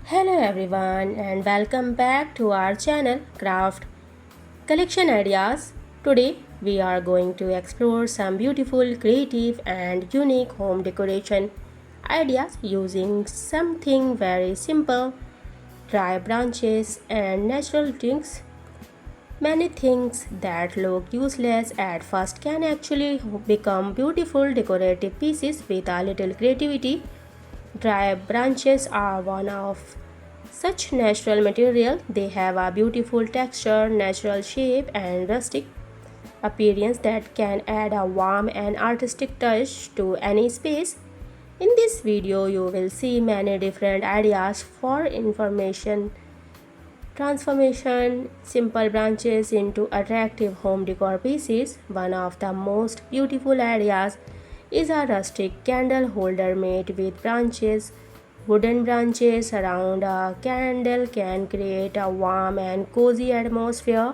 Hello everyone and welcome back to our channel Craft Collection Ideas. Today we are going to explore some beautiful, creative and unique home decoration ideas using something very simple, dry branches and natural things. Many things that look useless at first can actually become beautiful decorative pieces with a little creativity. Dry branches are one of such natural material. They have a beautiful texture, natural shape and rustic appearance that can add a warm and artistic touch to any space. In this video you will see many different ideas for information transformation simple branches into attractive home decor pieces. One of the most beautiful ideas is a rustic candle holder made with branches. Wooden branches around a candle can create a warm and cozy atmosphere.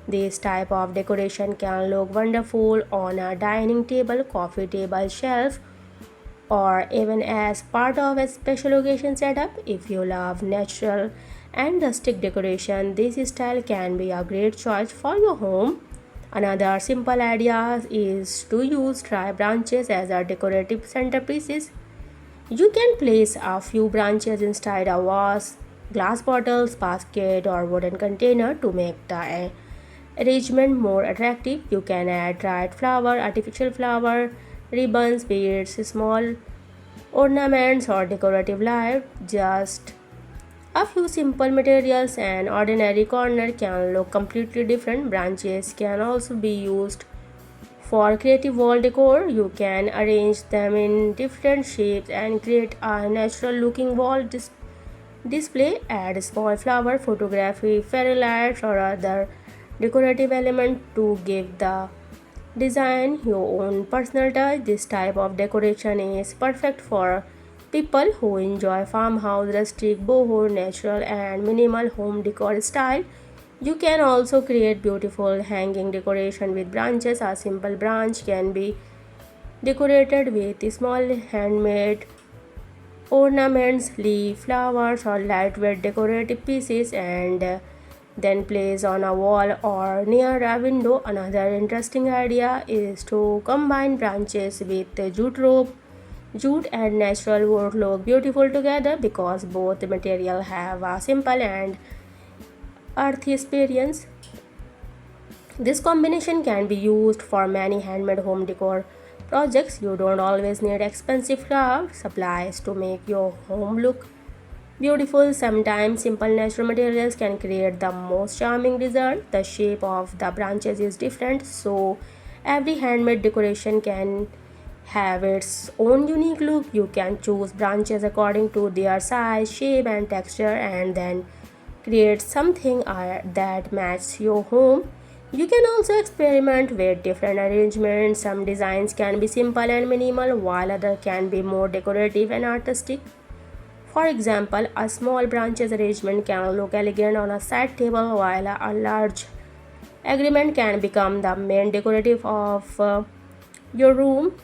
This type of decoration can look wonderful on a dining table, coffee table, shelf, or even as part of a special occasion setup. If you love natural and rustic decoration, this style can be a great choice for your home. Another simple idea is to use dry branches as a decorative centerpieces. You can place a few branches inside a vase, glass bottles, basket, or wooden container to make the arrangement more attractive. You can add dried flower, artificial flower, ribbons, beads, small ornaments, or decorative light. Just a few simple materials and ordinary corner can look completely different. Branches can also be used for creative wall decor. You can arrange them in different shapes and create a natural looking wall display. Add small flower, photography, fairy lights, or other decorative element to give the design your own personal touch. This type of decoration is perfect for people who enjoy farmhouse, rustic, boho, natural, and minimal home decor style. You can also create beautiful hanging decoration with branches. A simple branch can be decorated with small handmade ornaments, leaf, flowers, or lightweight decorative pieces and then placed on a wall or near a window. Another interesting idea is to combine branches with jute rope. Jute and natural wood look beautiful together because both material have a simple and earthy experience. This combination can be used for many handmade home decor projects. You don't always need expensive craft supplies to make your home look beautiful. Sometimes simple natural materials can create the most charming result. The shape of the branches is different, so every handmade decoration can have its own unique look. You can choose branches according to their size, shape, and texture, and then create something that matches your home. You can also experiment with different arrangements. Some designs can be simple and minimal, while others can be more decorative and artistic. For example, a small branches arrangement can look elegant on a side table, while a large agreement can become the main decorative of your room.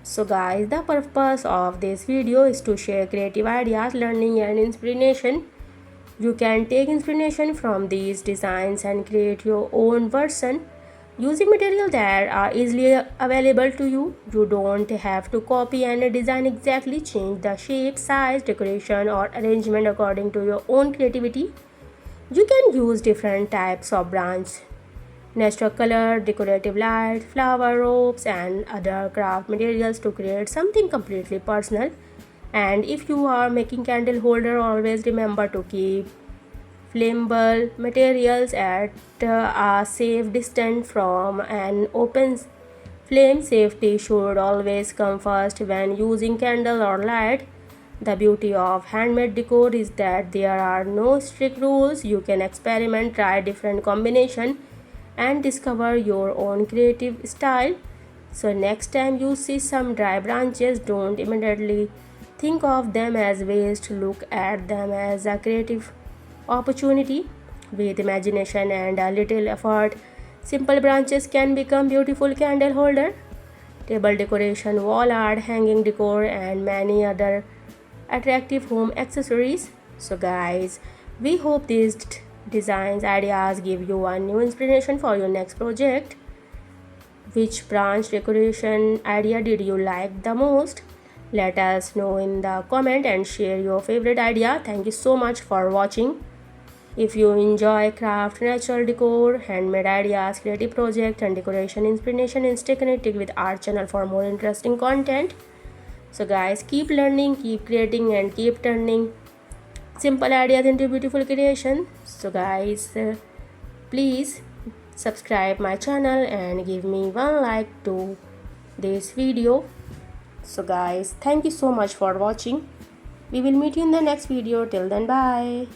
So guys, the purpose of this video is to share creative ideas, learning and inspiration. You can take inspiration from these designs and create your own version using materials that are easily available to you. You don't have to copy any design exactly. Change the shape, size, decoration or arrangement according to your own creativity. You can use different types of branch, natural color, decorative light, flower ropes and other craft materials to create something completely personal. And if you are making candle holder, always remember to keep flammable materials at a safe distance from an open flame. Safety should always come first when using candle or light. The beauty of handmade decor is that there are no strict rules. You can experiment, try different combination and discover your own creative style. So next time you see some dry branches, don't immediately think of them as waste. Look at them as a creative opportunity. With imagination and a little effort, simple branches can become beautiful candle holder, table decoration, wall art, hanging decor, and many other attractive home accessories. So guys, we hope these designs ideas give you a new inspiration for your next project. Which branch decoration idea did you like the most? Let us know in the comment and share your favorite idea. Thank you so much for watching. If you enjoy craft, natural decor, handmade ideas, creative project and decoration inspiration, stay connected with our channel for more interesting content. So guys, keep learning, keep creating and keep turning simple ideas into beautiful creation. So guys, please subscribe my channel and give me one like to this video. So guys, thank you so much for watching. We will meet you in the next video. Till then, bye.